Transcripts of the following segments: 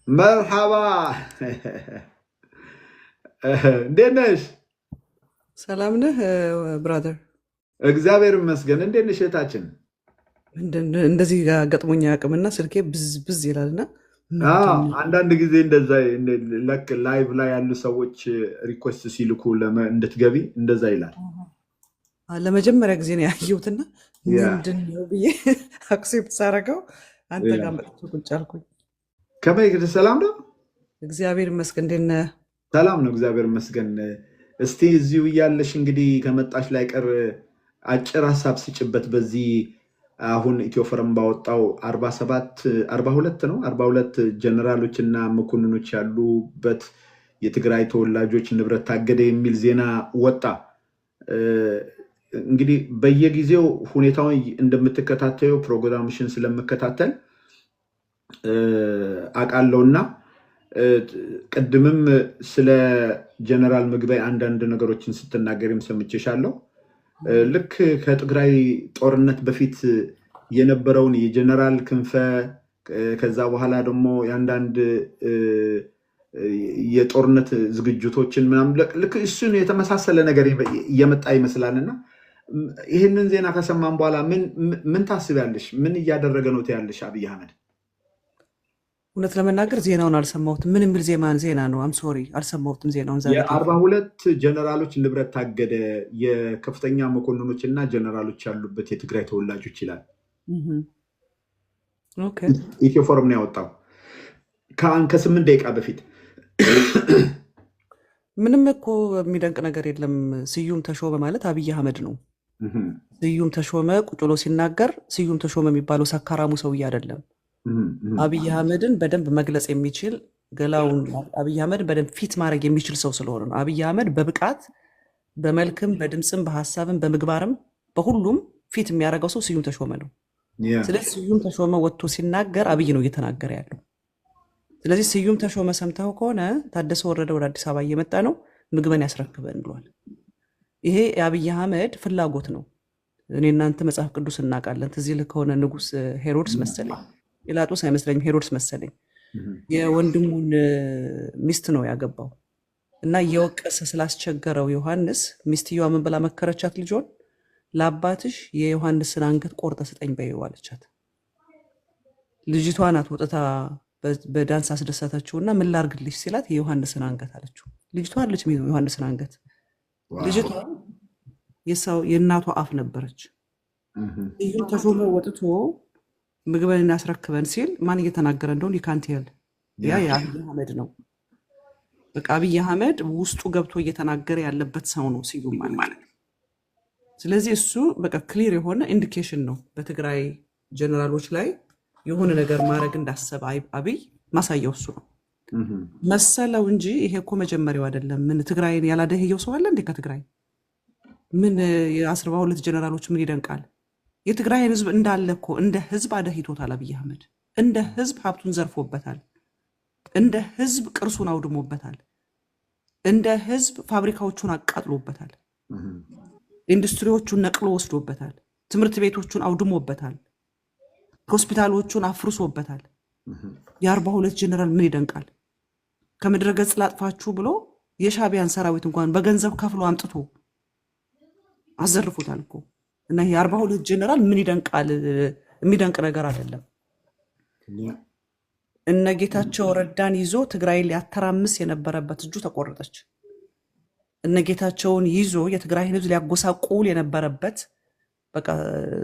መርሐባ እንዴት ነሽ? ሰላም ነህ ብራዘር? እግዚአብሔር ይመስገን። እንዴት ነሽ እህታችን? እንደዚህ ገጥሞኛ አቅምና ስልኬ ብዝ ብዝ ይላልና አንዳንድ ጊዜ እንደዛ ላይቭ ላይ ያሉ ሰዎች ሪኩዌስት ሲልኩ እንድትገቢ እንደዛ ይላል። ለመጀመሪያ ጊዜ ነው ያየሁትና ምንድን ነው ብዬ አክሴፕት ሳረገው አንተ ጋር መጥቶ ቁጭ አልኩኝ። ከመይ ሰላም ነው? እግዚአብሔር ይመስገን። እንዴት ነህ? ሰላም ነው፣ እግዚአብሔር ይመስገን። እስቲ እዚሁ እያለሽ እንግዲህ ከመጣሽ ላይ ቀር አጭር ሀሳብ ስጭበት። በዚህ አሁን ኢትዮፎረም ባወጣው 42 ነው 42 ጀነራሎች እና መኮንኖች ያሉበት የትግራይ ተወላጆች ንብረት ታገደ የሚል ዜና ወጣ። እንግዲህ በየጊዜው ሁኔታውን እንደምትከታተዩ ፕሮግራምሽን ስለምከታተል አውቃለሁና ቅድምም ስለ ጀነራል ምግበይ አንዳንድ ነገሮችን ስትናገሪም ሰምቼሻለሁ። ልክ ከትግራይ ጦርነት በፊት የነበረውን የጀነራል ክንፈ ከዛ በኋላ ደግሞ የአንዳንድ የጦርነት ዝግጅቶችን ምናምን ልክ እሱን የተመሳሰለ ነገር እየመጣ ይመስላልና ይህንን ዜና ከሰማን በኋላ ምን ታስቢያለሽ? ምን እያደረገ ነው ትያለሽ አብይ አህመድ? እውነት ለመናገር ዜናውን አልሰማሁትም። ምን የሚል ዜና ነው? አም ሶሪ አልሰማሁትም ዜናውን። የ42 ጀነራሎች ንብረት ታገደ፣ የከፍተኛ መኮንኖች እና ጀነራሎች ያሉበት የትግራይ ተወላጆች ይላል። ኢትዮፎረም ነው ያወጣው ከ8 ደቂቃ በፊት። ምንም እኮ የሚደንቅ ነገር የለም። ስዩም ተሾመ ማለት አብይ አህመድ ነው። ስዩም ተሾመ ቁጭ ብሎ ሲናገር ስዩም ተሾመ የሚባለው ሰካራሙ ሰውዬ አይደለም። አብይ አህመድን በደንብ መግለጽ የሚችል ገላውን አብይ አህመድ በደንብ ፊት ማድረግ የሚችል ሰው ስለሆነ ነው። አብይ አህመድ በብቃት በመልክም በድምፅም በሀሳብም በምግባርም በሁሉም ፊት የሚያደርገው ሰው ስዩም ተሾመ ነው። ስለዚህ ስዩም ተሾመ ወጥቶ ሲናገር አብይ ነው እየተናገረ ያለው። ስለዚህ ስዩም ተሾመ ሰምተው ከሆነ ታደሰ ወረደ ወደ አዲስ አበባ እየመጣ ነው፣ ምግበን ያስረክበን ብሏል። ይሄ የአብይ አህመድ ፍላጎት ነው። እኔ እናንተ መጽሐፍ ቅዱስ እናውቃለን። ትዝ ይልህ ከሆነ ንጉስ ሄሮድስ መሰለኝ ጲላጦስ አይመስለኝም፣ ሄሮድስ መሰለኝ የወንድሙን ሚስት ነው ያገባው እና እየወቀሰ ስላስቸገረው ዮሐንስ ሚስትየዋ ምን ብላ መከረቻት? ልጇን ለአባትሽ የዮሐንስን አንገት ቆርጠ ስጠኝ በይው አለቻት። ልጅቷ ናት ወጥታ በዳንስ አስደሰተችውና ምን ላርግልሽ ሲላት የዮሐንስን አንገት አለችው። ልጅቷ አለች የዮሐንስን አንገት። ልጅቷ የእናቷ አፍ ነበረች። ስዩም ተሾመ ወጥቶ ምግበን እናስረክበን ሲል ማን እየተናገረ እንደሆን ይካንትል ያ የአብይ አህመድ ነው። በቃ አብይ አህመድ ውስጡ ገብቶ እየተናገረ ያለበት ሰው ነው ስዩም ማለት። ስለዚህ እሱ በቃ ክሊር የሆነ ኢንዲኬሽን ነው በትግራይ ጀነራሎች ላይ የሆነ ነገር ማድረግ እንዳሰበ አብይ ማሳያው እሱ ነው መሰለው እንጂ ይሄ እኮ መጀመሪያው አይደለም። ምን ትግራይን ያላደህየው ሰው አለ እንዴ? ከትግራይ ምን የ12 ጀነራሎች ምን ይደንቃል? የትግራይን ህዝብ እንዳለ እኮ እንደ ህዝብ አደሂቶታል አብይ አህመድ። እንደ ህዝብ ሀብቱን ዘርፎበታል። እንደ ህዝብ ቅርሱን አውድሞበታል። እንደ ህዝብ ፋብሪካዎቹን አቃጥሎበታል። ኢንዱስትሪዎቹን ነቅሎ ወስዶበታል። ትምህርት ቤቶቹን አውድሞበታል። ሆስፒታሎቹን አፍርሶበታል። የ42 ጀነራል ምን ይደንቃል? ከምድረ ገጽ ላጥፋችሁ ብሎ የሻቢያን ሰራዊት እንኳን በገንዘብ ከፍሎ አምጥቶ አዘርፎታል እኮ። እና የ42 ጀነራል ምን ይደንቃል? የሚደንቅ ነገር አይደለም። እነ ጌታቸው ረዳን ይዞ ትግራይ ሊያተራምስ የነበረበት እጁ ተቆረጠች። እነ ጌታቸውን ይዞ የትግራይን ህዝብ ሊያጎሳቁል የነበረበት በቃ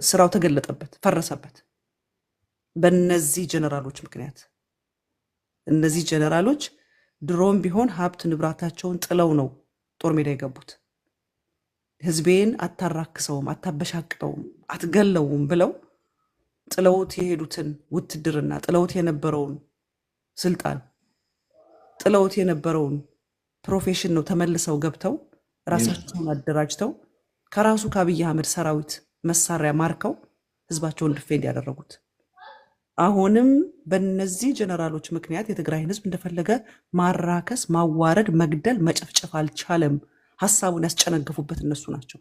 ስራው ተገለጠበት፣ ፈረሰበት በእነዚህ ጀነራሎች ምክንያት። እነዚህ ጀነራሎች ድሮም ቢሆን ሀብት ንብረታቸውን ጥለው ነው ጦር ሜዳ የገቡት። ህዝቤን አታራክሰውም፣ አታበሻቅጠውም፣ አትገለውም ብለው ጥለውት የሄዱትን ውትድርና፣ ጥለውት የነበረውን ስልጣን፣ ጥለውት የነበረውን ፕሮፌሽን ነው ተመልሰው ገብተው ራሳቸውን አደራጅተው ከራሱ ከአብይ አህመድ ሰራዊት መሳሪያ ማርከው ህዝባቸውን ዲፌንድ ያደረጉት። አሁንም በእነዚህ ጀነራሎች ምክንያት የትግራይን ህዝብ እንደፈለገ ማራከስ፣ ማዋረድ፣ መግደል፣ መጨፍጨፍ አልቻለም። ሀሳቡን ያስጨነገፉበት እነሱ ናቸው።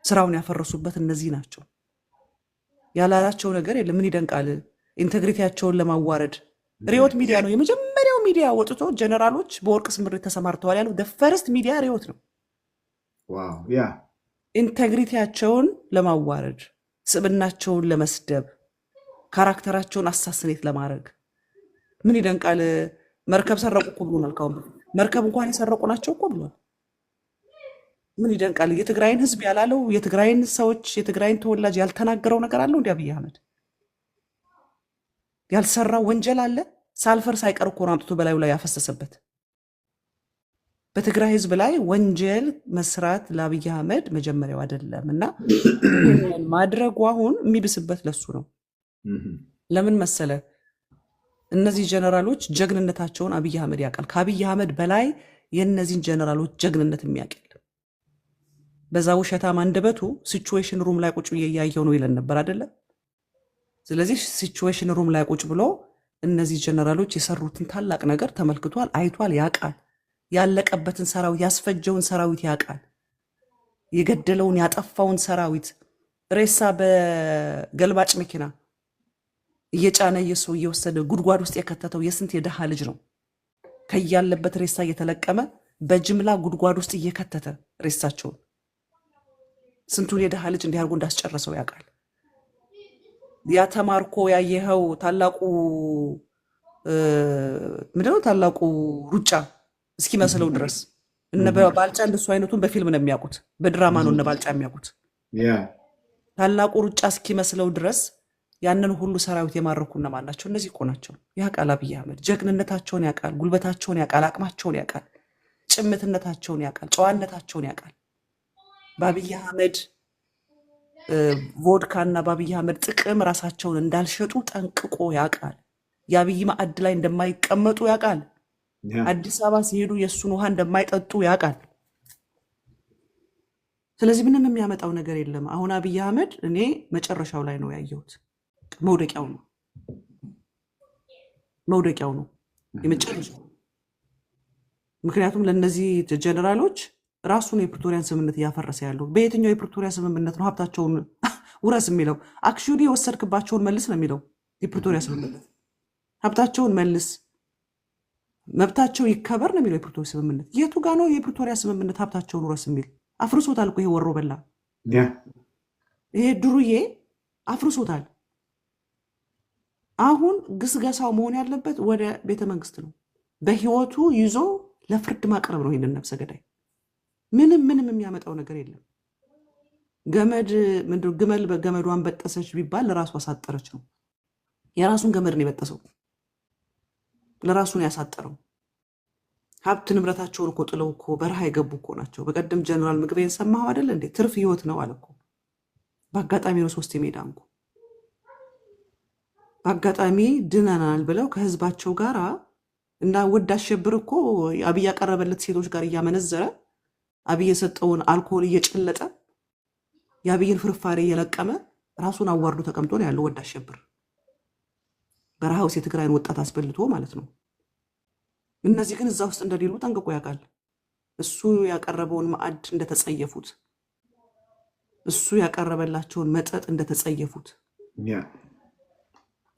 ስራውን ያፈረሱበት እነዚህ ናቸው። ያላላቸው ነገር የለም። ምን ይደንቃል? ኢንቴግሪቲያቸውን ለማዋረድ ሪዮት ሚዲያ ነው የመጀመሪያው ሚዲያ ወጥቶ ጀነራሎች በወርቅ ስምሪት ተሰማርተዋል ያለው ፈርስት ሚዲያ ሪዮት ነው። ዋው ያ ኢንቴግሪቲያቸውን ለማዋረድ ስብናቸውን ለመስደብ ካራክተራቸውን አሳስኔት ለማድረግ ምን ይደንቃል? መርከብ ሰረቁ እኮ ብሎናል። ካሁን መርከብ እንኳን የሰረቁ ናቸው እኮ ብሏል። ምን ይደንቃል? የትግራይን ህዝብ ያላለው የትግራይን ሰዎች የትግራይን ተወላጅ ያልተናገረው ነገር አለው እንዲ አብይ አህመድ ያልሰራው ወንጀል አለ? ሳልፈር ሳይቀር እኮ ነው አምጥቶ በላዩ ላይ ያፈሰሰበት። በትግራይ ህዝብ ላይ ወንጀል መስራት ለአብይ አህመድ መጀመሪያው አይደለም እና ማድረጉ አሁን የሚብስበት ለሱ ነው። ለምን መሰለ? እነዚህ ጀነራሎች ጀግንነታቸውን አብይ አህመድ ያውቃል። ከአብይ አህመድ በላይ የእነዚህን ጀነራሎች ጀግንነት የሚያውቅ የለም። በዛ ውሸታም አንደበቱ ሲቹዌሽን ሩም ላይ ቁጭ ብዬ እያየው ነው ይለን ነበር አይደለም? ስለዚህ ሲቹዌሽን ሩም ላይ ቁጭ ብሎ እነዚህ ጀነራሎች የሰሩትን ታላቅ ነገር ተመልክቷል፣ አይቷል፣ ያውቃል። ያለቀበትን ሰራዊት ያስፈጀውን ሰራዊት ያውቃል። የገደለውን ያጠፋውን ሰራዊት ሬሳ በገልባጭ መኪና እየጫነ የሰው እየወሰደ ጉድጓድ ውስጥ የከተተው የስንት የደሃ ልጅ ነው። ከያለበት ሬሳ እየተለቀመ በጅምላ ጉድጓድ ውስጥ እየከተተ ሬሳቸውን ስንቱን የደሃ ልጅ እንዲያርጎ እንዳስጨረሰው ያውቃል። ያ ተማርኮ ያየኸው ታላቁ ምንድነው ታላቁ ሩጫ እስኪመስለው ድረስ እነ ባልጫ እንደሱ አይነቱን በፊልም ነው የሚያውቁት፣ በድራማ ነው እነ ባልጫ የሚያውቁት። ታላቁ ሩጫ እስኪመስለው ድረስ ያንን ሁሉ ሰራዊት የማረኩ እነማን ናቸው? እነዚህ እኮ ናቸው። ያውቃል አብይ አህመድ ጀግንነታቸውን ያውቃል፣ ጉልበታቸውን ያውቃል፣ አቅማቸውን ያውቃል፣ ጭምትነታቸውን ያውቃል፣ ጨዋነታቸውን ያውቃል። በአብይ አህመድ ቮድካና በአብይ አህመድ ጥቅም ራሳቸውን እንዳልሸጡ ጠንቅቆ ያውቃል። የአብይ ማዕድ ላይ እንደማይቀመጡ ያውቃል። አዲስ አበባ ሲሄዱ የእሱን ውሃ እንደማይጠጡ ያውቃል። ስለዚህ ምንም የሚያመጣው ነገር የለም። አሁን አብይ አህመድ እኔ መጨረሻው ላይ ነው ያየሁት። መውደቂያው ነው የመጨረሻው። ምክንያቱም ለእነዚህ ጀነራሎች ራሱን የፕሪቶሪያን ስምምነት እያፈረሰ ያለው በየትኛው የፕሪቶሪያ ስምምነት ነው ሀብታቸውን ውረስ የሚለው? አክቹዋሊ የወሰድክባቸውን መልስ ነው የሚለው የፕሪቶሪያ ስምምነት። ሀብታቸውን መልስ፣ መብታቸው ይከበር ነው የሚለው የፕሪቶሪያ ስምምነት። የቱ ጋ ነው የፕሪቶሪያ ስምምነት ሀብታቸውን ውረስ የሚል? አፍርሶታል እኮ ይሄ ወሮ በላ፣ ይሄ ድሩዬ አፍርሶታል። አሁን ግስገሳው መሆን ያለበት ወደ ቤተ መንግስት ነው። በህይወቱ ይዞ ለፍርድ ማቅረብ ነው ይህንን ነፍሰ ገዳይ። ምንም የሚያመጣው ነገር የለም። ግመል በገመዷን በጠሰች ቢባል ለራሱ አሳጠረች ነው። የራሱን ገመድ ነው የበጠሰው፣ ለራሱን ያሳጠረው። ሀብት ንብረታቸውን እኮ ጥለው እኮ በረሃ የገቡ እኮ ናቸው። በቀደም ጀነራል ምግቤን ሰማኸው አይደል እንዴ? ትርፍ ህይወት ነው አለ እኮ። በአጋጣሚ ነው 3 ሜዳ እንኳ በአጋጣሚ ድነናል ብለው ከህዝባቸው ጋር እና ውድ አሸብር እኮ አብይ ያቀረበለት ሴቶች ጋር እያመነዘረ አብይ የሰጠውን አልኮል እየጨለጠ የአብይን ፍርፋሬ እየለቀመ ራሱን አዋርዶ ተቀምጦ ነው ያለው ወድ አሸብር። በረሃው የትግራይን ወጣት አስበልቶ ማለት ነው። እነዚህ ግን እዛ ውስጥ እንደሌሉ ጠንቅቆ ያውቃል። እሱ ያቀረበውን ማዕድ እንደተጸየፉት፣ እሱ ያቀረበላቸውን መጠጥ እንደተጸየፉት፣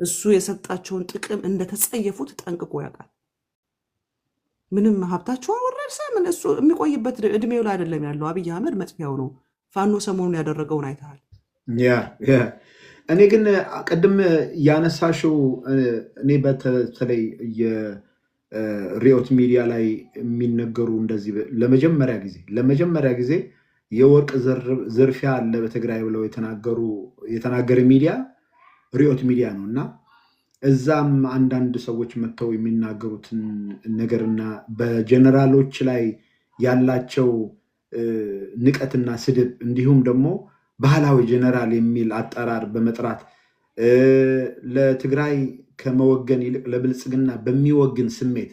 እሱ የሰጣቸውን ጥቅም እንደተጸየፉት ጠንቅቆ ያውቃል። ምንም ሀብታቸውን ወረሰ ምን እሱ የሚቆይበት እድሜው ላይ አይደለም ያለው። አብይ አህመድ መጥፊያው ነው። ፋኖ ሰሞኑን ያደረገውን አይተሃል። እኔ ግን ቅድም ያነሳሽው እኔ በተለይ የሪዮት ሚዲያ ላይ የሚነገሩ እንደዚህ ለመጀመሪያ ጊዜ የወርቅ ዝርፊያ አለ በትግራይ ብለው የተናገረ ሚዲያ ሪዮት ሚዲያ ነው እና እዛም አንዳንድ ሰዎች መጥተው የሚናገሩትን ነገርና በጀነራሎች ላይ ያላቸው ንቀትና ስድብ እንዲሁም ደግሞ ባህላዊ ጀነራል የሚል አጠራር በመጥራት ለትግራይ ከመወገን ይልቅ ለብልጽግና በሚወግን ስሜት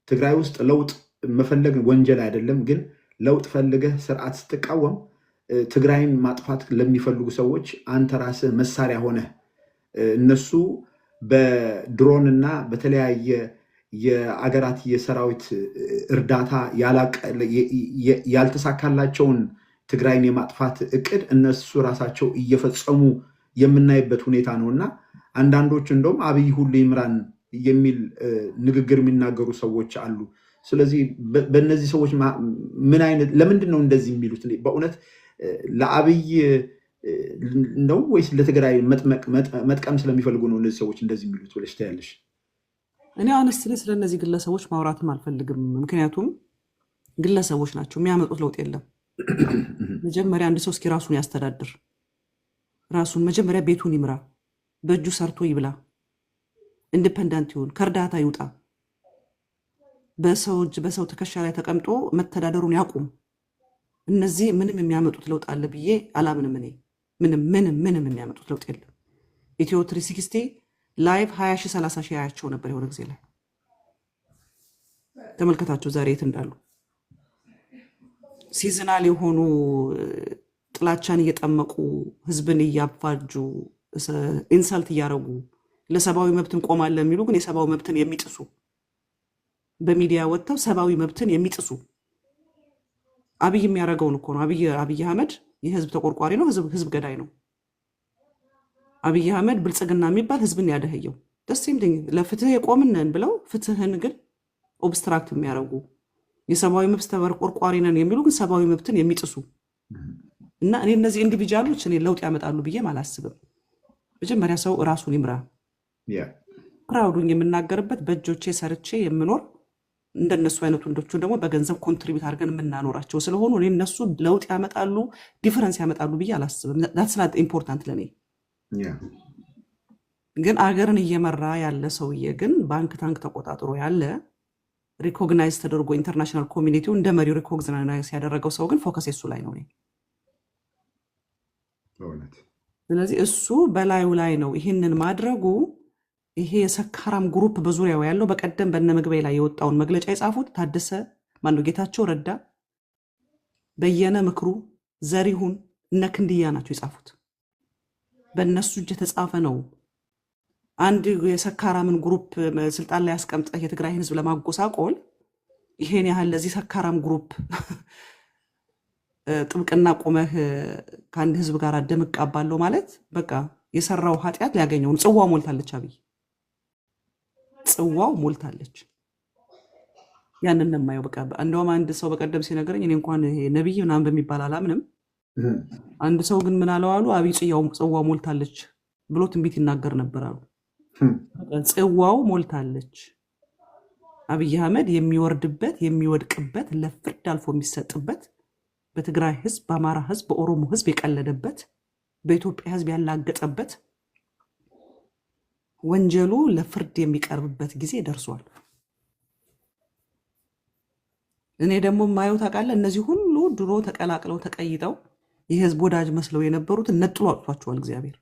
ትግራይ ውስጥ ለውጥ መፈለግ ወንጀል አይደለም፣ ግን ለውጥ ፈልገህ ስርዓት ስትቃወም ትግራይን ማጥፋት ለሚፈልጉ ሰዎች አንተ ራስህ መሳሪያ ሆነህ እነሱ በድሮንና በተለያየ የአገራት የሰራዊት እርዳታ ያልተሳካላቸውን ትግራይን የማጥፋት እቅድ እነሱ ራሳቸው እየፈጸሙ የምናይበት ሁኔታ ነው እና አንዳንዶች እንደውም አብይ ሁሉ ይምራን የሚል ንግግር የሚናገሩ ሰዎች አሉ። ስለዚህ በእነዚህ ሰዎች ምን አይነት ለምንድን ነው እንደዚህ የሚሉት? በእውነት ለአብይ ነው ወይስ ለትግራይ መጥቀም ስለሚፈልጉ ነው እነዚህ ሰዎች እንደዚህ የሚሉት ብለሽ ታያለሽ? እኔ አነስትኔ ስለ እነዚህ ግለሰቦች ማውራትም አልፈልግም። ምክንያቱም ግለሰቦች ናቸው፣ የሚያመጡት ለውጥ የለም። መጀመሪያ አንድ ሰው እስኪ ራሱን ያስተዳድር፣ ራሱን መጀመሪያ ቤቱን ይምራ፣ በእጁ ሰርቶ ይብላ፣ ኢንዲፐንደንት ይሁን፣ ከእርዳታ ይውጣ። በሰው እጅ በሰው ትከሻ ላይ ተቀምጦ መተዳደሩን ያቁም። እነዚህ ምንም የሚያመጡት ለውጥ አለ ብዬ አላምንም። እኔ ምንም የሚያመጡት ለውጥ የለም። ኢትዮ 360 ላይቭ 20 ሺህ 30 ሺህ ያያቸው ነበር የሆነ ጊዜ ላይ። ተመልከታቸው ዛሬ የት እንዳሉ። ሲዝናል የሆኑ ጥላቻን እየጠመቁ ህዝብን እያፋጁ ኢንሰልት እያደረጉ ለሰብአዊ መብት እንቆማለን የሚሉ ግን የሰብአዊ መብትን የሚጥሱ በሚዲያ ወጥተው ሰብአዊ መብትን የሚጥሱ አብይ የሚያደርገውን እኮ ነው። አብይ አህመድ የህዝብ ተቆርቋሪ ነው፣ ህዝብ ገዳይ ነው። አብይ አህመድ ብልጽግና የሚባል ህዝብን ያደህየው ደስም ለፍትህ የቆምነን ብለው ፍትህን ግን ኦብስትራክት የሚያደርጉ የሰብአዊ መብት ተቆርቋሪ ነን የሚሉ ግን ሰብአዊ መብትን የሚጥሱ እና እኔ እነዚህ ኢንዲቪጁዋሎች እኔ ለውጥ ያመጣሉ ብዬ አላስብም። መጀመሪያ ሰው ራሱን ይምራ። ፕራውዱን የምናገርበት በእጆቼ ሰርቼ የምኖር እንደነሱ አይነት ወንዶቹን ደግሞ በገንዘብ ኮንትሪቢዩት አድርገን የምናኖራቸው ስለሆኑ እኔ እነሱ ለውጥ ያመጣሉ ዲፈረንስ ያመጣሉ ብዬ አላስብም። ዳትስ ናት ኢምፖርታንት ለኔ። ግን አገርን እየመራ ያለ ሰውዬ ግን ባንክ ታንክ ተቆጣጥሮ ያለ ሪኮግናይዝ ተደርጎ ኢንተርናሽናል ኮሚኒቲው እንደ መሪው ሪኮግናይዝ ያደረገው ሰው ግን ፎከስ እሱ ላይ ነው። ስለዚህ እሱ በላዩ ላይ ነው ይህንን ማድረጉ። ይሄ የሰካራም ግሩፕ በዙሪያው ያለው በቀደም በነ ምግበይ ላይ የወጣውን መግለጫ የጻፉት ታደሰ ማነው ጌታቸው ረዳ፣ በየነ ምክሩ፣ ዘሪሁን እነ ክንድያ ናቸው የጻፉት። በእነሱ እጅ የተጻፈ ነው። አንድ የሰካራምን ግሩፕ ስልጣን ላይ ያስቀምጠህ የትግራይን ህዝብ ለማጎሳቆል ይሄን ያህል ለዚህ ሰካራም ግሩፕ ጥብቅና ቆመህ ከአንድ ህዝብ ጋር ደምቃባለው ማለት በቃ የሰራው ኃጢአት ሊያገኘውን ጽዋው ሞልታለች። አብይ ጽዋው ሞልታለች። ያንን ነው የማየው። በቃ እንደውም አንድ ሰው በቀደም ሲነገረኝ እኔ እንኳን ይሄ ነብይ ምናምን በሚባል አላምንም። አንድ ሰው ግን ምን አለው አሉ አብይ ጽዋው ሞልታለች ብሎ ትንቢት ይናገር ነበር አሉ። ጽዋው ሞልታለች። አብይ አህመድ የሚወርድበት የሚወድቅበት ለፍርድ አልፎ የሚሰጥበት በትግራይ ህዝብ፣ በአማራ ህዝብ፣ በኦሮሞ ህዝብ የቀለደበት በኢትዮጵያ ህዝብ ያላገጠበት ወንጀሉ ለፍርድ የሚቀርብበት ጊዜ ደርሷል። እኔ ደግሞ ማየው ታውቃለህ፣ እነዚህ ሁሉ ድሮ ተቀላቅለው ተቀይጠው የህዝብ ወዳጅ መስለው የነበሩትን ነጥሎ አውጥቷቸዋል እግዚአብሔር።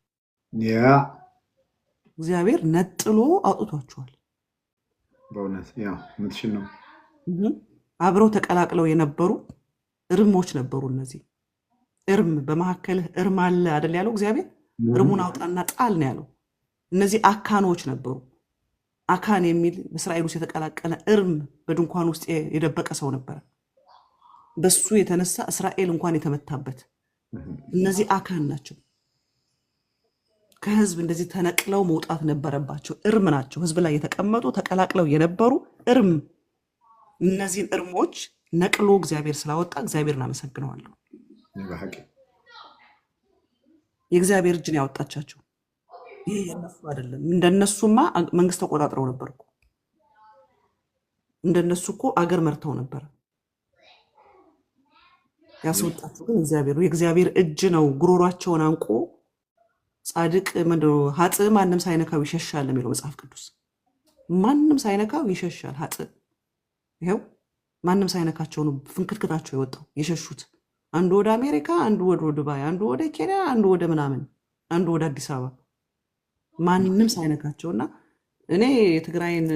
እግዚአብሔር ነጥሎ አውጥቷቸዋል። በእውነት ምትሽን ነው። አብረው ተቀላቅለው የነበሩ እርሞች ነበሩ። እነዚህ እርም በመካከልህ እርም አለ አይደል ያለው እግዚአብሔር። እርሙን አውጣና ጣል ነው ያለው። እነዚህ አካኖች ነበሩ። አካን የሚል በእስራኤል ውስጥ የተቀላቀለ እርም በድንኳን ውስጥ የደበቀ ሰው ነበረ። በሱ የተነሳ እስራኤል እንኳን የተመታበት እነዚህ አካን ናቸው። ከህዝብ እንደዚህ ተነቅለው መውጣት ነበረባቸው። እርም ናቸው። ህዝብ ላይ የተቀመጡ ተቀላቅለው የነበሩ እርም። እነዚህን እርሞች ነቅሎ እግዚአብሔር ስላወጣ እግዚአብሔርን አመሰግነዋለሁ። የእግዚአብሔር እጅን ያወጣቻቸው። ይሄ የነሱ አይደለም። እንደነሱማ መንግስት ተቆጣጥረው ነበር እኮ። እንደነሱ እኮ አገር መርተው ነበር። ያስወጣቸው ግን እግዚአብሔር ነው። የእግዚአብሔር እጅ ነው ጉሮሯቸውን አንቆ ጻድቅ ምንድነው ኃጥእ ማንም ሳይነካው ይሸሻል የሚለው መጽሐፍ ቅዱስ። ማንም ሳይነካው ይሸሻል ኃጥእ። ይኸው ማንም ሳይነካቸው ነው ፍንክትክታቸው የወጣው የሸሹት። አንዱ ወደ አሜሪካ፣ አንዱ ወደ ዱባይ፣ አንዱ ወደ ኬንያ፣ አንዱ ወደ ምናምን፣ አንዱ ወደ አዲስ አበባ ማንም ሳይነካቸውና እኔ የትግራይን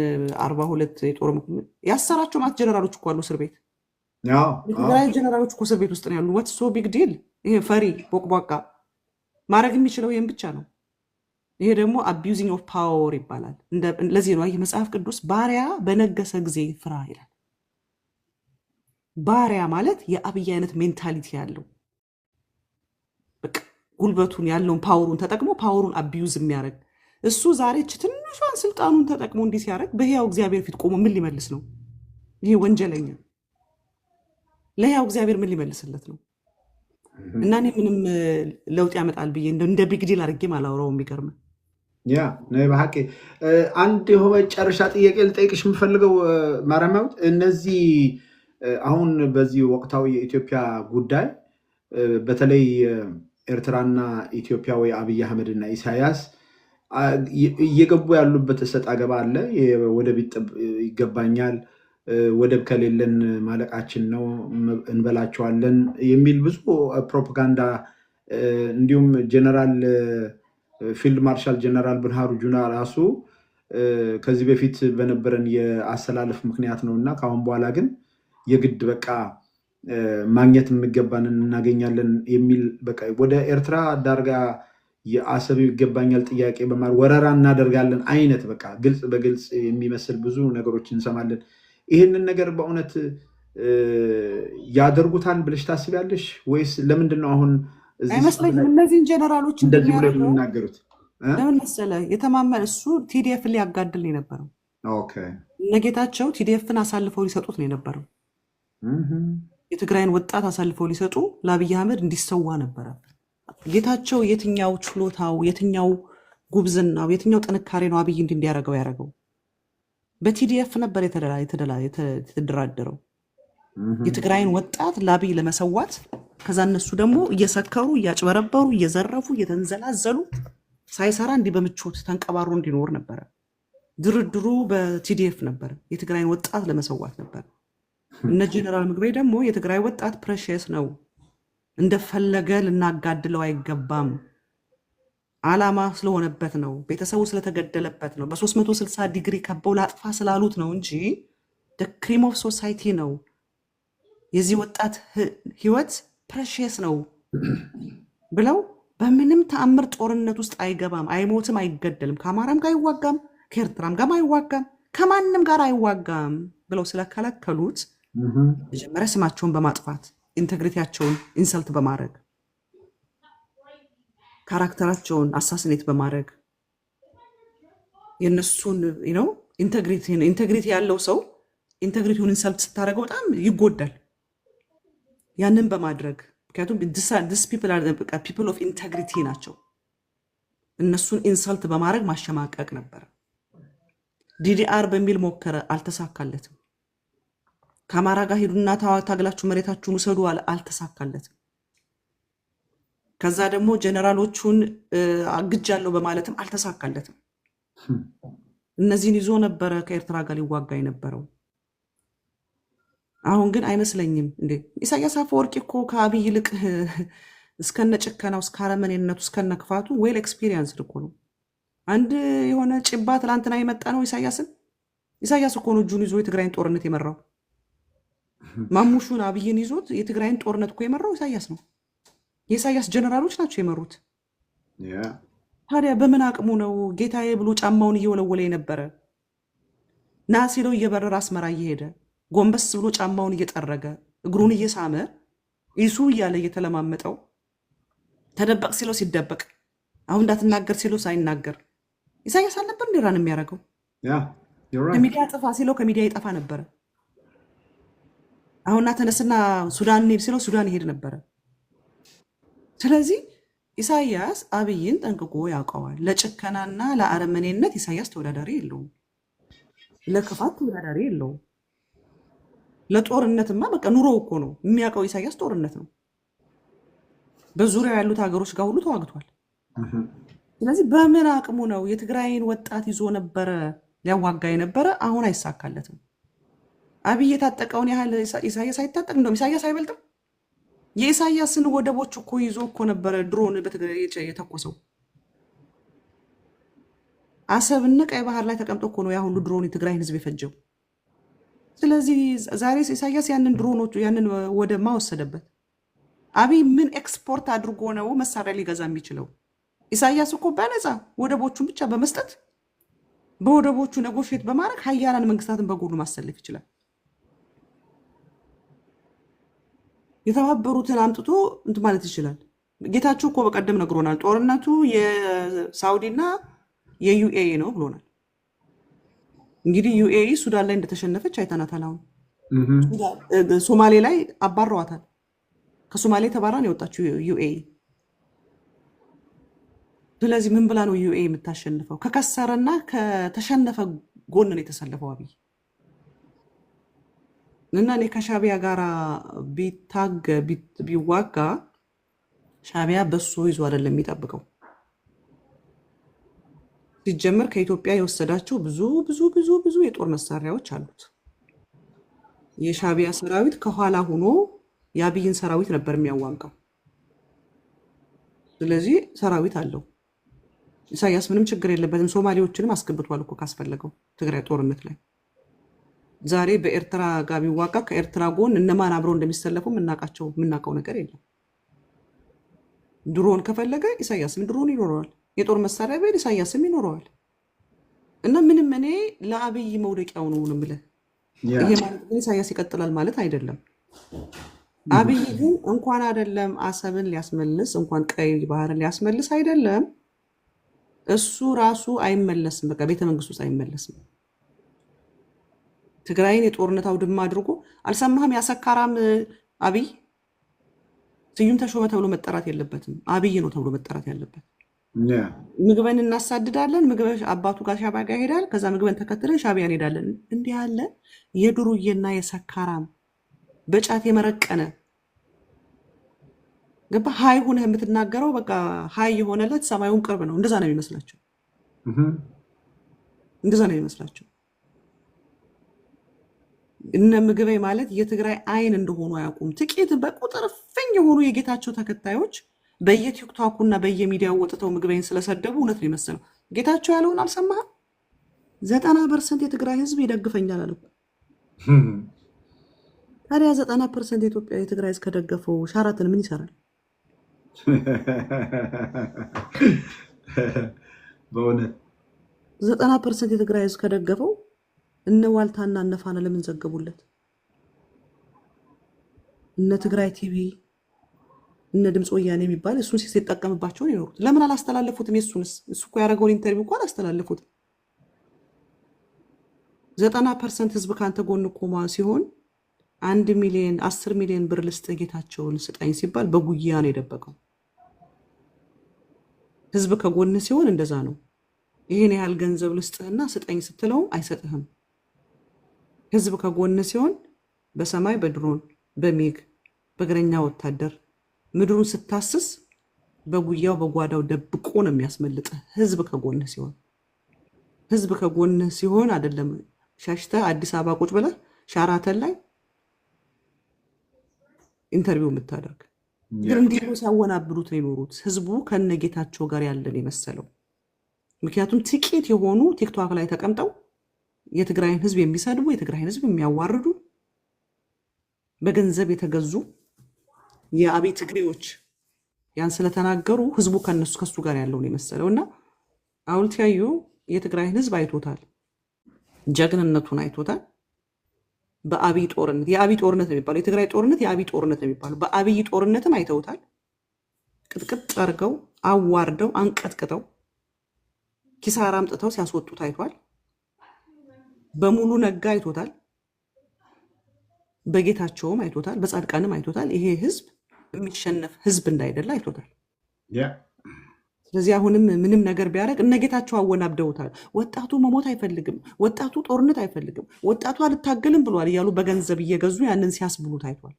42 የጦር ያሰራቸው ማት ጀነራሎች እኮ አሉ እስር ቤት። የትግራይ ጀነራሎች እኮ እስር ቤት ውስጥ ነው ያሉ። ወት ሶ ቢግ ዲል። ይሄ ፈሪ ቦቅቧቃ ማድረግ የሚችለው ይህም ብቻ ነው። ይሄ ደግሞ አቢዩዚንግ ኦፍ ፓወር ይባላል። ለዚህ ነው ይህ መጽሐፍ ቅዱስ ባሪያ በነገሰ ጊዜ ፍራ ይላል። ባሪያ ማለት የአብይ አይነት ሜንታሊቲ ያለው በቃ ጉልበቱን ያለውን ፓወሩን ተጠቅሞ ፓወሩን አቢዩዝ የሚያደርግ እሱ ዛሬ ትንሿን ስልጣኑን ተጠቅሞ እንዲህ ሲያደርግ በሕያው እግዚአብሔር ፊት ቆሞ ምን ሊመልስ ነው? ይሄ ወንጀለኛ ለሕያው እግዚአብሔር ምን ሊመልስለት ነው? እና እኔ ምንም ለውጥ ያመጣል ብዬ እንደ ቢግ ዲል አድርጌም አላወራውም። የሚገርም ያ ነው በሐቂ። አንድ የመጨረሻ ጥያቄ ልጠይቅሽ የምፈልገው ማርያማዊት፣ እነዚህ አሁን በዚህ ወቅታዊ የኢትዮጵያ ጉዳይ በተለይ ኤርትራና ኢትዮጵያ ወይ አብይ አህመድ እና ኢሳያስ እየገቡ ያሉበት እሰጥ አገባ አለ። ወደብ ይገባኛል፣ ወደብ ከሌለን ማለቃችን ነው፣ እንበላቸዋለን የሚል ብዙ ፕሮፓጋንዳ እንዲሁም ጀነራል ፊልድ ማርሻል ጀነራል ብርሃኑ ጁላ ራሱ ከዚህ በፊት በነበረን የአሰላለፍ ምክንያት ነው እና ከአሁን በኋላ ግን የግድ በቃ ማግኘት የሚገባንን እናገኛለን የሚል በቃ ወደ ኤርትራ ዳርጋ የአሰብ ይገባኛል ጥያቄ በማር ወረራ እናደርጋለን አይነት በቃ ግልጽ በግልጽ የሚመስል ብዙ ነገሮች እንሰማለን። ይህንን ነገር በእውነት ያደርጉታል ብለሽ ታስቢያለሽ ወይስ ለምንድን ነው አሁን አይመስለኝም? እነዚህን ጀነራሎች እንደዚህ ብለው የሚናገሩት ለምን መሰለህ? የተማመን እሱ ቲዲኤፍን ሊያጋድል ነው የነበረው። እነጌታቸው ቲዲኤፍን አሳልፈው ሊሰጡት ነው የነበረው። የትግራይን ወጣት አሳልፈው ሊሰጡ ለአብይ አህመድ እንዲሰዋ ነበረ። ጌታቸው የትኛው ችሎታው፣ የትኛው ጉብዝናው፣ የትኛው ጥንካሬ ነው አብይ እንዲያደርገው ያደረገው? በቲዲኤፍ ነበር የተደራደረው የትግራይን ወጣት ለአብይ ለመሰዋት። ከዛ እነሱ ደግሞ እየሰከሩ እያጭበረበሩ እየዘረፉ እየተንዘላዘሉ ሳይሰራ እንዲህ በምቾት ተንቀባሮ እንዲኖር ነበረ። ድርድሩ በቲዲኤፍ ነበር፣ የትግራይን ወጣት ለመሰዋት ነበር። እነ ጀነራል ምግበይ ደግሞ የትግራይ ወጣት ፕሬሽየስ ነው፣ እንደፈለገ ልናጋድለው አይገባም፣ ዓላማ ስለሆነበት ነው፣ ቤተሰቡ ስለተገደለበት ነው፣ በ360 ዲግሪ ከበው ላጥፋ ስላሉት ነው እንጂ ክሪም ኦፍ ሶሳይቲ ነው፣ የዚህ ወጣት ህይወት ፕሬሽየስ ነው ብለው በምንም ተአምር ጦርነት ውስጥ አይገባም፣ አይሞትም፣ አይገደልም፣ ከአማራም ጋር አይዋጋም፣ ከኤርትራም ጋር አይዋጋም፣ ከማንም ጋር አይዋጋም ብለው ስለከለከሉት መጀመሪያ ስማቸውን በማጥፋት ኢንቴግሪቲያቸውን ኢንሰልት በማድረግ ካራክተራቸውን አሳስኔት በማድረግ የነሱን ኢንቴግሪቲ ያለው ሰው ኢንቴግሪቲውን ኢንሰልት ስታደርገው በጣም ይጎዳል። ያንን በማድረግ ምክንያቱም ፒፕል ኦፍ ኢንቴግሪቲ ናቸው። እነሱን ኢንሰልት በማድረግ ማሸማቀቅ ነበር። ዲዲአር በሚል ሞከረ፣ አልተሳካለትም። ከአማራ ጋር ሄዱና ታግላችሁ መሬታችሁን ውሰዱ፣ አልተሳካለትም። ከዛ ደግሞ ጀነራሎቹን አግጃለሁ በማለትም አልተሳካለትም። እነዚህን ይዞ ነበረ ከኤርትራ ጋር ሊዋጋ የነበረው። አሁን ግን አይመስለኝም። እንዴ ኢሳያስ አፈወርቂ እኮ ከአብይ ይልቅ እስከነ ጭከናው እስከ አረመኔነቱ እስከነ ክፋቱ ዌል ኤክስፒሪየንስ እኮ ነው። አንድ የሆነ ጭባ ትላንትና የመጣ ነው ኢሳያስ እኮ ነው እጁን ይዞ የትግራይን ጦርነት የመራው። ማሙሹን አብይን ይዞት የትግራይን ጦርነት እኮ የመራው ኢሳያስ ነው። የኢሳያስ ጀነራሎች ናቸው የመሩት። ታዲያ በምን አቅሙ ነው ጌታዬ ብሎ ጫማውን እየወለወለ የነበረ? ና ሲለው እየበረረ አስመራ እየሄደ ጎንበስ ብሎ ጫማውን እየጠረገ እግሩን እየሳመ ይሱ እያለ እየተለማመጠው፣ ተደበቅ ሲለው ሲደበቅ፣ አሁን እንዳትናገር ሲለው ሳይናገር ኢሳያስ አልነበር እንዲራን የሚያደርገው? ከሚዲያ ጥፋ ሲለው ከሚዲያ ይጠፋ ነበረ። አሁንና ተነስና ሱዳን እንሂድ ሲለው ሱዳን ይሄድ ነበረ። ስለዚህ ኢሳያስ አብይን ጠንቅቆ ያውቀዋል። ለጭከናና ለአረመኔነት ኢሳያስ ተወዳዳሪ የለውም። ለክፋት ተወዳዳሪ የለውም። ለጦርነትማ በቃ ኑሮ እኮ ነው የሚያውቀው። ኢሳያስ ጦርነት ነው። በዙሪያው ያሉት ሀገሮች ጋር ሁሉ ተዋግቷል። ስለዚህ በምን አቅሙ ነው የትግራይን ወጣት ይዞ ነበረ ሊያዋጋ የነበረ? አሁን አይሳካለትም። አብይ የታጠቀውን ያህል ኢሳያስ አይታጠቅ? እንደውም ኢሳያስ አይበልጥም። የኢሳያስን ወደቦች እኮ ይዞ እኮ ነበረ ድሮን በትግራይ የተኮሰው። አሰብና ቀይ ባህር ላይ ተቀምጦ እኮ ነው ያ ሁሉ ድሮን የትግራይን ህዝብ የፈጀው። ስለዚህ ዛሬ ኢሳያስ ያንን ድሮኖቹ ያንን ወደብ ማወሰደበት? አብይ ምን ኤክስፖርት አድርጎ ነው መሳሪያ ሊገዛ የሚችለው? ኢሳያስ እኮ በነፃ ወደቦቹን ብቻ በመስጠት በወደቦቹ ነጎሼት በማድረግ ሀያላን መንግስታትን በጎኑ ማሰለፍ ይችላል። የተባበሩትን አምጥቶ ማለት ይችላል። ጌታችሁ እኮ በቀደም ነግሮናል። ጦርነቱ የሳውዲና የዩኤኢ ነው ብሎናል። እንግዲህ ዩኤኢ ሱዳን ላይ እንደተሸነፈች አይተናታል። አሁን ሶማሌ ላይ አባረዋታል። ከሶማሌ ተባራን የወጣችው ዩኤኢ። ስለዚህ ምን ብላ ነው ዩኤኢ የምታሸንፈው? ከከሰረና ከተሸነፈ ጎን ነው የተሰለፈው አብይ። እና እኔ ከሻቢያ ጋር ቢዋጋ ሻቢያ በሱ ይዞ አይደለም የሚጠብቀው። ሲጀምር ከኢትዮጵያ የወሰዳቸው ብዙ ብዙ ብዙ ብዙ የጦር መሳሪያዎች አሉት። የሻቢያ ሰራዊት ከኋላ ሆኖ የአብይን ሰራዊት ነበር የሚያዋጋው። ስለዚህ ሰራዊት አለው። ኢሳያስ ምንም ችግር የለበትም። ሶማሌዎችንም አስገብቷል እኮ ካስፈለገው ትግራይ ጦርነት ላይ። ዛሬ በኤርትራ ጋር ቢዋጋ ከኤርትራ ጎን እነማን አብረው እንደሚሰለፉ የምናውቀው ነገር የለም። ድሮን ከፈለገ ኢሳያስም ድሮን ይኖረዋል። የጦር መሳሪያ ቢል ኢሳያስም ይኖረዋል። እና ምንም እኔ ለአብይ መውደቂያው ነው የምልህ። ይሄ ማለት ግን ኢሳያስ ይቀጥላል ማለት አይደለም። አብይ ግን እንኳን አይደለም አሰብን ሊያስመልስ እንኳን ቀይ ባህርን ሊያስመልስ አይደለም እሱ ራሱ አይመለስም። በቃ ቤተ መንግስት ውስጥ አይመለስም። ትግራይን የጦርነት አውድማ አድርጎ አልሰማህም? ያሰካራም አብይ ስዩም ተሾመ ተብሎ መጠራት የለበትም። አብይ ነው ተብሎ መጠራት ያለበት። ምግበን እናሳድዳለን። ምግበ አባቱ ጋር ሻቢያ ጋር ሄዳል። ከዛ ምግበን ተከትለን ሻቢያ እንሄዳለን። እንዲህ ያለ የድሩዬና የሰካራም በጫት የመረቀነ ገባ ሀይ ሆነህ የምትናገረው በቃ ሀይ የሆነለት ሰማዩን ቅርብ ነው። እንደዛ ነው የሚመስላቸው። እንደዛ ነው የሚመስላቸው። እነ ምግበይ ማለት የትግራይ አይን እንደሆኑ አያውቁም። ጥቂት በቁጥር ፍኝ የሆኑ የጌታቸው ተከታዮች በየቲክቶኩና በየሚዲያው ወጥተው ምግበይን ስለሰደቡ እውነት ነው የመሰለው። ጌታቸው ያለውን አልሰማህም? 90% የትግራይ ህዝብ ይደግፈኛል አለ። ታዲያ 90% የኢትዮጵያ የትግራይ ህዝብ ከደገፈው ሻራትን ምን ይሰራል? በእውነት 90% የትግራይ ህዝብ ከደገፈው እነ ዋልታና እነ ፋና ለምን ዘገቡለት? እነ ትግራይ ቲቪ እነ ድምፅ ወያኔ የሚባል እሱን ሲጠቀምባቸው ነው የኖሩት። ለምን አላስተላለፉትም? የሱንስ እሱ እኮ ያደረገውን ኢንተርቪው እኮ አላስተላለፉትም። 90% ህዝብ ከአንተ ጎን ቆማ ሲሆን 1 ሚሊዮን 10 ሚሊዮን ብር ልስጥህ ጌታቸውን ስጠኝ ሲባል በጉያ ነው የደበቀው። ህዝብ ከጎን ሲሆን እንደዛ ነው። ይሄን ያህል ገንዘብ ልስጥህና ስጠኝ ስትለው አይሰጥህም። ህዝብ ከጎን ሲሆን በሰማይ በድሮን በሚግ በእግረኛ ወታደር ምድሩን ስታስስ በጉያው በጓዳው ደብቆ ነው የሚያስመልጥህ። ህዝብ ከጎን ሲሆን ህዝብ ከጎን ሲሆን አይደለም ሻሽተህ አዲስ አበባ ቁጭ ብለህ ሻራተን ላይ ኢንተርቪው የምታደርግ። ግን እንዲህ ነው ሲያወናብዱት ነው የኖሩት። ህዝቡ ከነጌታቸው ጋር ያለን የመሰለው። ምክንያቱም ጥቂት የሆኑ ቲክቶክ ላይ ተቀምጠው የትግራይን ህዝብ የሚሰድቡ የትግራይን ህዝብ የሚያዋርዱ በገንዘብ የተገዙ የአብይ ትግሬዎች ያን ስለተናገሩ ህዝቡ ከሱ ጋር ያለውን የመሰለው እና አውልት ያዩ የትግራይን ህዝብ አይቶታል፣ ጀግንነቱን አይቶታል። በአብይ ጦርነት የአብይ ጦርነት ነው የሚባለው፣ የትግራይ ጦርነት የአብይ ጦርነት ነው የሚባለው። በአብይ ጦርነትም አይተውታል። ቅጥቅጥ አድርገው አዋርደው አንቀጥቅጠው ኪሳራ አምጥተው ሲያስወጡት አይቷል። በሙሉ ነጋ አይቶታል። በጌታቸውም አይቶታል። በጻድቃንም አይቶታል። ይሄ ህዝብ የሚሸነፍ ህዝብ እንዳይደለ አይቶታል። ስለዚህ አሁንም ምንም ነገር ቢያደርግ እነጌታቸው አወናብደውታል። ወጣቱ መሞት አይፈልግም፣ ወጣቱ ጦርነት አይፈልግም፣ ወጣቱ አልታገልም ብሏል እያሉ በገንዘብ እየገዙ ያንን ሲያስብሉ ታይቷል።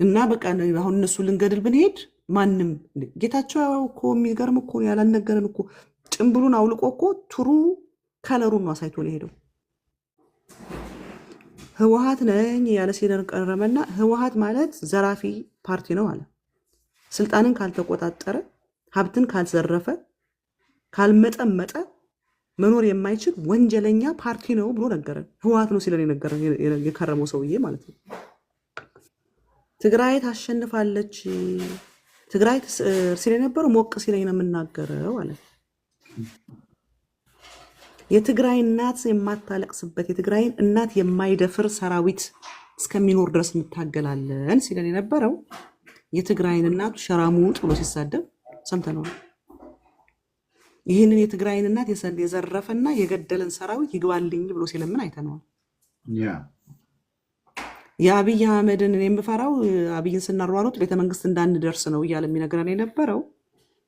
እና በቃ አሁን እነሱ ልንገድል ብንሄድ ማንም ጌታቸው እኮ የሚገርም እኮ ያላልነገረን እኮ ጭምብሉን አውልቆ እኮ ቱሩ ከለሩን ነው አሳይቶ ነው ሄደው። ህወሓት ነኝ ያለ ሲደር ቀረመና ህወሓት ማለት ዘራፊ ፓርቲ ነው አለ። ስልጣንን ካልተቆጣጠረ ሀብትን ካልዘረፈ ካልመጠመጠ መኖር የማይችል ወንጀለኛ ፓርቲ ነው ብሎ ነገረን። ህወሓት ነው ሲለን የከረመው ሰውዬ ማለት ነው። ትግራይ ታሸንፋለች፣ ትግራይ ሲል የነበረው ሞቅ ሲለኝ ነው የምናገረው አለ። የትግራይ እናት የማታለቅስበት የትግራይን እናት የማይደፍር ሰራዊት እስከሚኖር ድረስ እንታገላለን ሲለን የነበረው የትግራይን እናቱ ሸራሙ ጥሎ ሲሳደብ ሰምተነዋል። ይህንን የትግራይን እናት የዘረፈና የገደለን ሰራዊት ይግባልኝ ብሎ ሲለምን አይተነዋል። የአብይ አህመድን የምፈራው አብይን ስናሯሩጥ ቤተመንግስት እንዳንደርስ ነው እያለ የሚነግረን የነበረው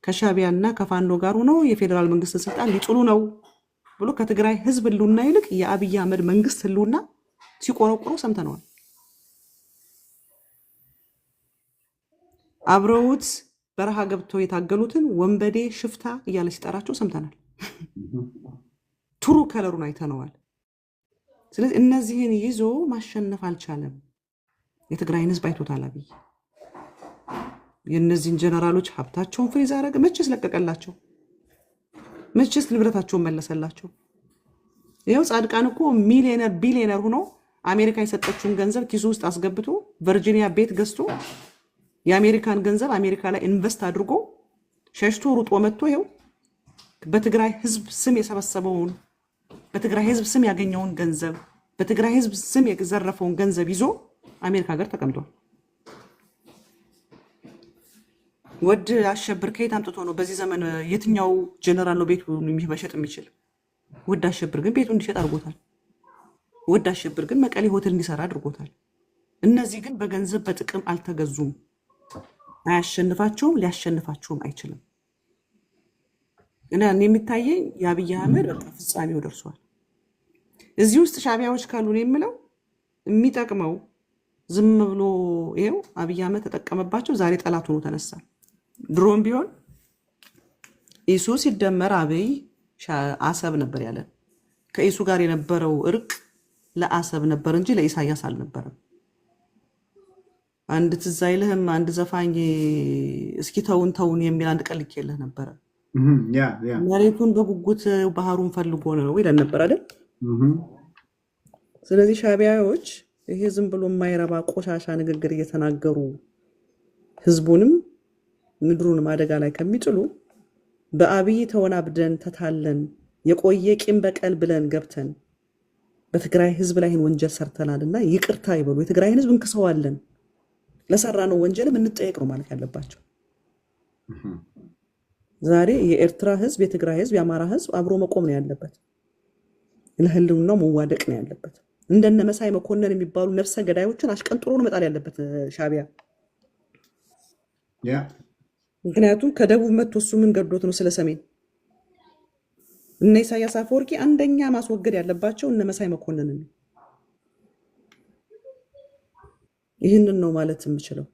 ከሻቢያና ከፋኖ ጋር ሆኖ የፌዴራል መንግስት ስልጣን ሊጥሉ ነው ብሎ ከትግራይ ህዝብ ህልውና ይልቅ የአብይ አህመድ መንግስት ህልውና ሲቆረቆሩ ሰምተነዋል። አብረውት በረሃ ገብተው የታገሉትን ወንበዴ ሽፍታ እያለ ሲጠራቸው ሰምተናል። ቱሩ ከለሩን አይተነዋል። ስለዚህ እነዚህን ይዞ ማሸነፍ አልቻለም። የትግራይን ህዝብ አይቶታል አብይ። የእነዚህን ጀነራሎች ሀብታቸውን ፍሪዝ አደረገ። መቼስ ለቀቀላቸው? መቼስ ንብረታቸውን መለሰላቸው? ይኸው ጻድቃን እኮ ሚሊዮነር ቢሊዮነር ሆኖ አሜሪካ የሰጠችውን ገንዘብ ኪሱ ውስጥ አስገብቶ ቨርጂኒያ ቤት ገዝቶ የአሜሪካን ገንዘብ አሜሪካ ላይ ኢንቨስት አድርጎ ሸሽቶ ሩጦ መጥቶ ይኸው በትግራይ ህዝብ ስም የሰበሰበውን በትግራይ ህዝብ ስም ያገኘውን ገንዘብ በትግራይ ህዝብ ስም የዘረፈውን ገንዘብ ይዞ አሜሪካ ሀገር ተቀምጧል። ወድ አሸብር ከየት አምጥቶ ነው? በዚህ ዘመን የትኛው ጀነራል ነው ቤቱን መሸጥ የሚችል? ወድ አሸብር ግን ቤቱን እንዲሸጥ አድርጎታል። ወድ አሸብር ግን መቀሌ ሆቴል እንዲሰራ አድርጎታል። እነዚህ ግን በገንዘብ በጥቅም አልተገዙም። አያሸንፋቸውም፣ ሊያሸንፋቸውም አይችልም። እና የሚታየኝ የአብይ አህመድ በቃ ፍጻሜው ደርሷል። እዚህ ውስጥ ሻቢያዎች ካሉ ነው የምለው የሚጠቅመው ዝም ብሎ ይሄው አብይ አህመድ ተጠቀመባቸው። ዛሬ ጠላት ሆኖ ተነሳ። ድሮም ቢሆን ኢሱ ሲደመር አብይ አሰብ ነበር ያለን። ከኢሱ ጋር የነበረው እርቅ ለአሰብ ነበር እንጂ ለኢሳያስ አልነበረም። አንድ ትዝ አይልህም? አንድ ዘፋኝ እስኪ ተውን ተውን የሚል አንድ ቀን ልኬልህ ነበረ። መሬቱን በጉጉት ባህሩን ፈልጎ ነው ይለን ነበር አይደል? ስለዚህ ሻቢያዎች ይሄ ዝም ብሎ የማይረባ ቆሻሻ ንግግር እየተናገሩ ህዝቡንም ምድሩንም አደጋ ላይ ከሚጥሉ በአብይ ተወናብደን ተታለን የቆየ ቂም በቀል ብለን ገብተን በትግራይ ህዝብ ላይ ይህን ወንጀል ሰርተናልና ይቅርታ ይበሉ። የትግራይን ህዝብ እንክሰዋለን፣ ለሰራነው ወንጀልም እንጠየቅ ነው ማለት ያለባቸው። ዛሬ የኤርትራ ህዝብ፣ የትግራይ ህዝብ፣ የአማራ ህዝብ አብሮ መቆም ነው ያለበት። ለህልውናው መዋደቅ ነው ያለበት። እንደነ መሳይ መኮንን የሚባሉ ነፍሰ ገዳዮችን አሽቀንጥሮ ነው መጣል ያለበት ሻቢያ። ምክንያቱም ከደቡብ መጥቶ እሱ ምን ገዶት ነው ስለ ሰሜን? እነ ኢሳያስ አፈወርቂ አንደኛ ማስወገድ ያለባቸው እነ መሳይ መኮንን ነው። ይህንን ነው ማለት የምችለው።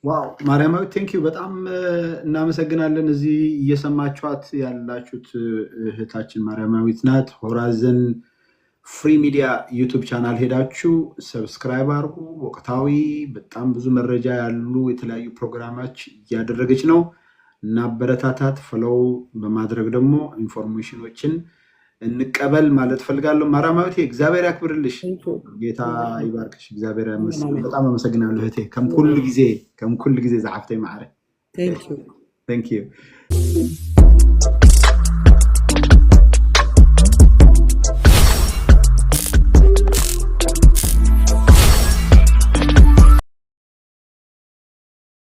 ዋው ማርያማዊ ቴንክ ዩ በጣም እናመሰግናለን። እዚህ እየሰማችኋት ያላችሁት እህታችን ማርያማዊት ናት። ሆራይዘን ፍሪ ሚዲያ ዩቱብ ቻናል ሄዳችሁ ሰብስክራይብ አድርጉ። ወቅታዊ በጣም ብዙ መረጃ ያሉ የተለያዩ ፕሮግራሞች እያደረገች ነው እና በረታታት ፎሎው በማድረግ ደግሞ ኢንፎርሜሽኖችን እንቀበል ማለት ፈልጋለሁ። ማርያማዊት እግዚአብሔር ያክብርልሽ፣ ጌታ ይባርክሽ። እግዚአብሔር ይመስገን። በጣም አመሰግናለሁ እህቴ። ከምኩል ጊዜ ዝዓፍተይ ማዕረ። ቴንክ ዩ